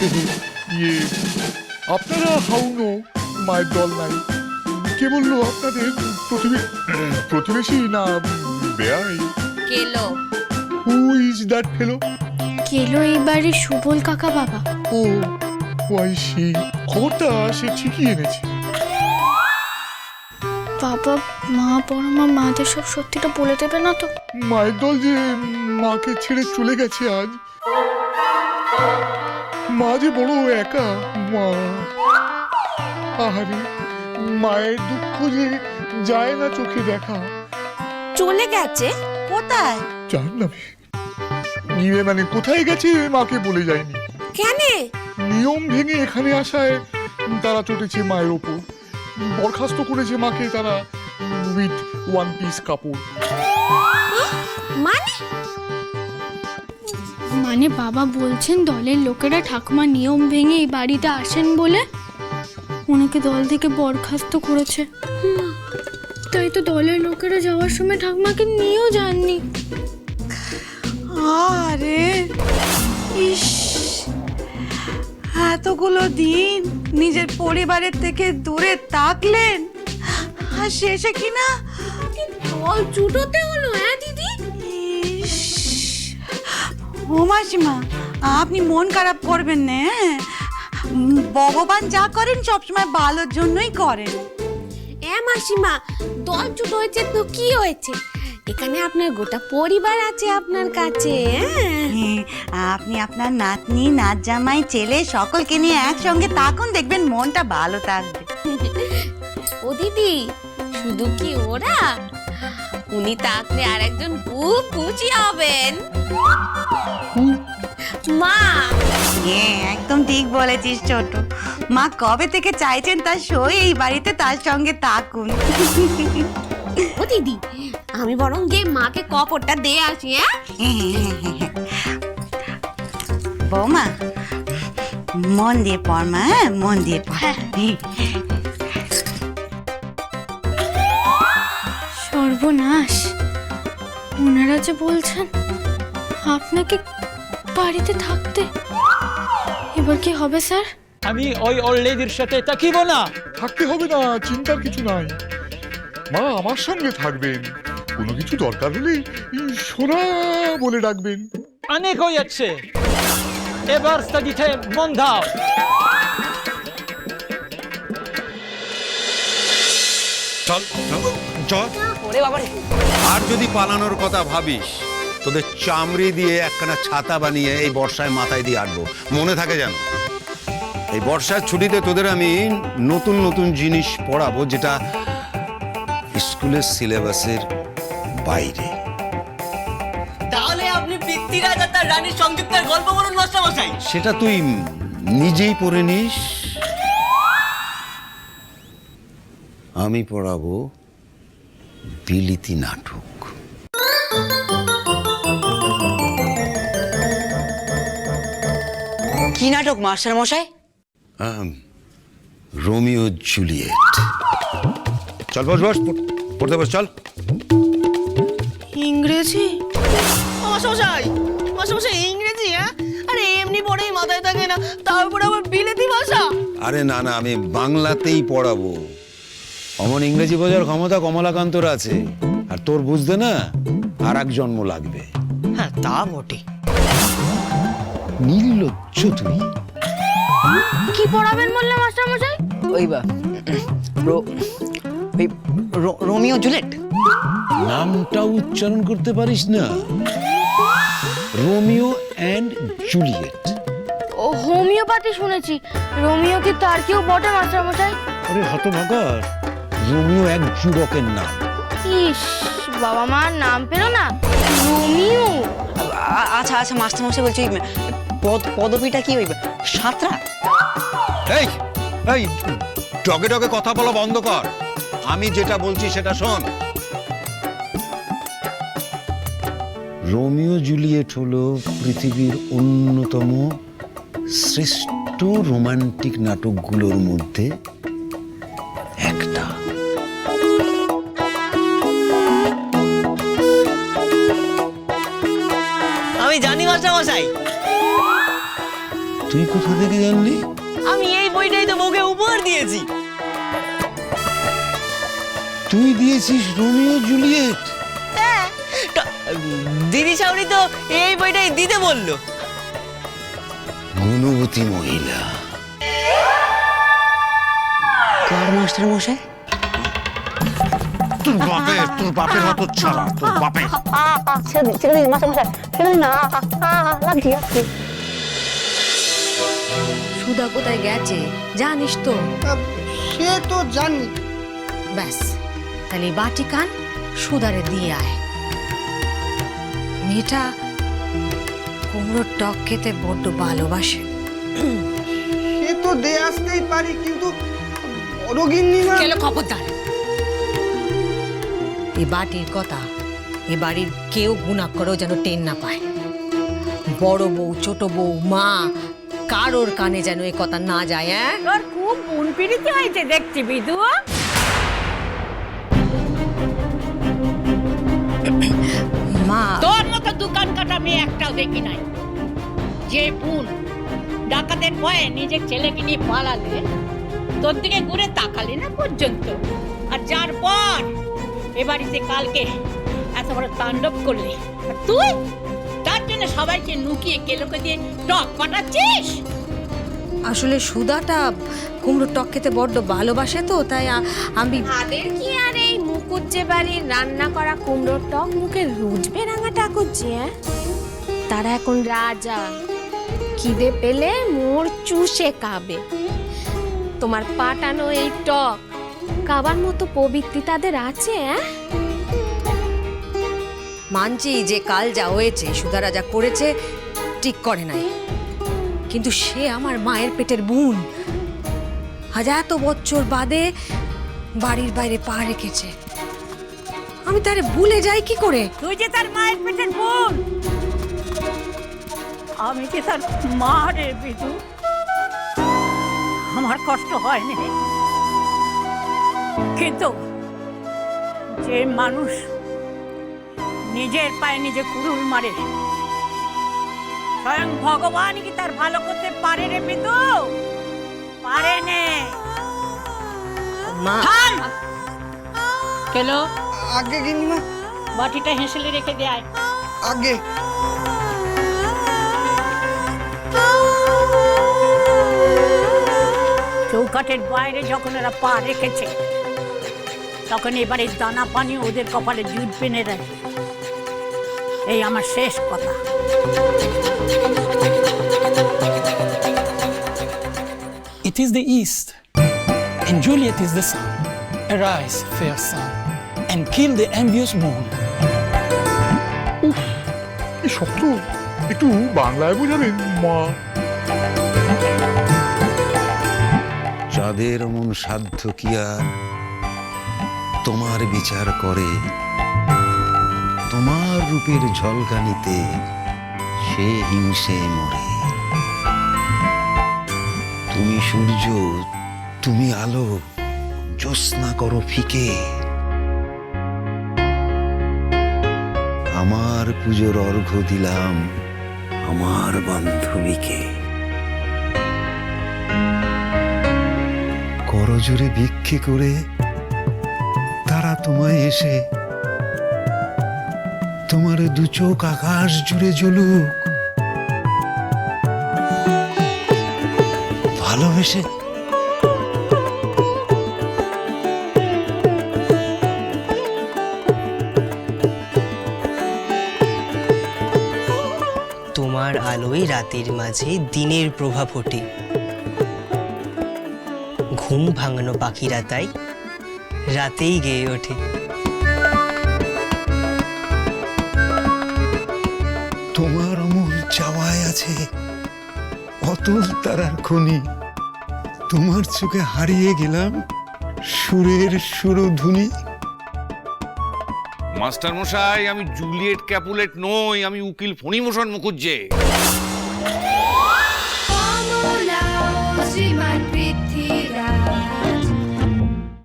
ইয়ে আপনারা হাউনো মায়ের দল নাই, কে বললো আপনাদের প্রতিবেশী না বেয়াই? কেলো। হু ইজ দ্যাট ফেলো? কেলো এই বাড়ির সুবল কাকা বাবা। ও ওয়াই সি, খবরটা সে ঠিকই এনেছে। বাবা, মা বড় মা মাদের সব সত্যিটা বলে দেবে না তো? মায়ের দল যে মাকে ছেড়ে চলে গেছে আজ, মা যে বড় একা মা। আহারে, মায়ের দুঃখ যে যায় না চোখে দেখা। চলে গেছে কোথায়? জান না নিয়ে, মানে কোথায় গেছে মাকে বলে যায়নি। কেন? নিয়ম ভেঙে এখানে আসায় তারা চটেছে মায়ের ওপর, বরখাস্ত করেছে মাকে তারা উইথ ওয়ান পিস কাপড়। মানে? মানে বাবা বলছেন দলের লোকেরা ঠাকুমা নিয়ম ভেঙে এই বাড়িতে আসেন বলে ওনাকে দল থেকে বরখাস্ত করেছে। তাই তো দলের লোকেরা যাওয়ার সময় ঠাকুমাকে নিয়েও যাননি। আরে ইস, এতগুলো দিন নিজের পরিবারের থেকে দূরে থাকলেন, আর শেষে কিনা দল জুটোতে হলো। হ্যাঁ দিদি? ইস, ও মাসিমা, আপনি মন খারাপ করবেন না। ভগবান যা করেন সবসময় ভালোর জন্যই করেন। মাসিমা, দল জুটো হয়েছে তো কি হয়েছে? এখানে আপনার গোটা পরিবার আছে আপনার কাছে। হ্যাঁ, আপনি আপনার নাতনি নাত জামাই ছেলে সকলকে নিয়ে একসঙ্গে থাকুন, দেখবেন মনটা ভালো থাকবে। ও দিদি, শুধু কি ওরা, উনি থাকলে আর একজন খুব খুশি হবেন, মা। হ্যাঁ, একদম ঠিক বলেছিস ছোট। মা কবে থেকে চাইছেন তার সই এই বাড়িতে তার সঙ্গে থাকুন। ও দিদি, আমি বরং গিয়ে মাকে কপরটা দিয়ে আসি। হ্যাঁ বৌমা, মন দিয়ে পড় মা, মন দিয়ে পড়। সর্বনাশ, ওনারা যে বলছেন আপনাকে বাড়িতে থাকতে, এবার কি হবে স্যার? আমি ওই ওল্ড লেডির সাথে থাকিব না। থাকতে হবে না, চিন্তার কিছু নাই। মা আমার সঙ্গে থাকবেন, কোনো কিছু দরকার হলে সোনা বলে ডাকবেন। অনেক হয়েছে, এবার স্টাডিতে মন দাও। চল চল। আর যদি পালানোর কথা ভাবিস, তোদের চামড়ি দিয়ে একখানা ছাতা বানিয়ে এই বর্ষায় মাথায় দিয়ে আটবো, মনে থাকে যেন। এই বর্ষার ছুটিতে তোদের আমি নতুন নতুন জিনিস পড়াবো, যেটা স্কুলের সিলেবাসের বাইরে। তাহলে আপনি পৃথ্বীরাজ আর তার রানীর সংযুক্তের গল্প বলুন মাস্টারমশাই। সেটা তুই নিজেই পড়ে নিস। আমি পড়াবো বিলিতি নাটক। কি নাটক মাস্টারমশাই? Romeo Juliet. চল বস বস, পড়তে বস, চল। ইংরেজি? মাস্টারমশাই, মাস্টারমশাই ইংরেজি? হ্যাঁ, আরে এমনি পড়েই মাথায় থাকে না, তারপর আবার বিলেতি ভাষা। আরে না না, আমি বাংলাতেই পড়াবো। অমন ইংরেজি বোঝার ক্ষমতা কমলাকান্তর আছে, আর তোর বুঝতে না আর এক জন্ম লাগবে। হ্যাঁ তা বটে। নির্লজ্জ তুই। কি পড়াবেন বললে মাস্টারমশাই? ওই রোমিও জুলিয়েট। নামটা উচ্চারণ করতে পারিস না? Romeo and Juliet. ও হোমিওপ্যাথি শুনেছি, রোমিও কি তার কেউ বটে মাস্টারমশাই? আরে হতভাগার, রোমিও এক যুবকের নাম। ইস, বাবা মার নাম পেলো না, রোমিও। আচ্ছা আচ্ছা মাস্টারমশাই বলছি, পদবিটা কি? ওই সাঁতরা? এই এই, ডগে ডগে কথা বলা বন্ধ কর। আমি যেটা বলছি সেটা শোন। রোমিও জুলিয়েট হলো পৃথিবীর অন্যতম শ্রেষ্ঠ রোমান্টিক নাটকগুলোর মধ্যে একটা। আমি জানি মাস্টারমশাই। তুই কোথা থেকে জানলি? আমি এই বইটাই তো বউকে উপহার দিয়েছি। তুই দিয়েছিস রোমিও জুলিয়েট? হ্যাঁ, দিদি শাওরি তো এই বইটাই দিতে বললো। গুণবতী মহিলা। কার মাস্টার মশাই? তোর বাপের হতো ছাড়া, তোর বাপের। ছেড়ে দিন মাস্টার মশাই, ছেড়ে দিন না, লাগছি। সুধা কোথায় গেছে জানিস তো? সে তো জানি। ব্যাস, তাহলে বাটি কান সুধারে দিয়ে আয়। মেয়েটা কুমড়োর টক খেতে বড্ড ভালোবাসে। সে তো দিয়ে আসতেই পারি, কিন্তু বড় গিন্নিমা। কেন খবরদার! এই বাটির কথা এ বাড়ির কেউ গুণা করেও যেন টেন না পায়। বড় বউ, ছোট বউ, মা, কারোর কানে যেন এ কথা না যায়। হ্যাঁ, তোর খুব মন পিড়িতে হয়েছে দেখছি বিদু। মা, তোর মতো দোকান কাটা মেয়ে একটাও দেখি নাই। যে বোন ডাকাতের ভয়ে নিজের ছেলেকে নিয়ে পালালে, তোর দিকে ঘুরে তাকালে না পর্যন্ত। আর যার পর এ বাড়িতে কালকে এত বড় তাণ্ডব করলি, আর তুই তার জন্য সবাইকে লুকিয়ে কেলোকে দিয়ে টক পাঠাচ্ছিস। আসলে সুধাটা কুমড়োর টক খেতে বড্ড ভালোবাসে তো, তাই আমি। তাদের কি আর এই মুকুজ্জে বাড়ির রান্না করা কুমড়োর টক মুখে রুজবে রাঙাটা করছে? তারা এখন রাজা, খিদে পেলে মোর চুষে খাবে। তোমার পাঠানো এই টক খাবার মতো পবিত্রি তাদের আছে? মানছি যে কাল যা হয়েছে, সুধারা যা করেছে ঠিক করে নাই, কিন্তু সে আমার মায়ের পেটের বোন। আজ এত বছর বাদে বাড়ির বাইরে পা রেখেছে, আমি তারে ভুলে যাই কি করে? তুই যে তার মায়ের পেটের বোন, আমি কি তার মা রে বিদু? আমার কষ্ট হয়নি, কিন্তু যে মানুষ নিজের পায়ে নিজে কুড়ুল মারে, স্বয়ং ভগবান কি তার ভালো করতে পারে রে বিদু? পারে নে। মা, কেলো আগে গিন্নিমা, বাটিটা হেঁসেলে রেখে দেয়। আগে। চৌকাঠের বাইরে যখন এরা পা রেখেছে, তখন এবারে দানা পানি ওদের কপালে জুট পেনে দেয়। এই আমার শেষ কথা। It is the east, and Juliet is the sun. Arise, fair sun, and kill the envious moon. এই শক্ত, একটু বাংলায় বোঝাবেন মা? চাঁদের মন সাধ্য কি আর তোমার বিচার করে? তোমার রূপের ঝলকানিতে সে হিংসে মরে। তুমি সূর্য, তুমি আলো, জ্যোৎস্না করো ফিকে। আমার পুজোর অর্ঘ্য দিলাম আমার বান্ধবীকে। করজোরে ভিক্ষে করে তারা তোমায় এসে তোমার দু চোখ আকাশ জুড়ে জ্বলুক। ভালোবেসে তোমার আলোয় রাতের মাঝে দিনের প্রভা ফোটে। ঘুম ভাঙানো পাখিরা তাই রাতেই গেয়ে ওঠে। তোমার অমল চাওয়ায় আছে অতল তারার খনি। তোমার চোখে হারিয়ে গেলাম সুরের সুরধুনি। মাস্টার মশাই, আমি জুলিয়েট ক্যাপুলেট নই, আমি উকিল ফণিভূষণ মুখুজ্জে। শ্রীমান পৃথ্বী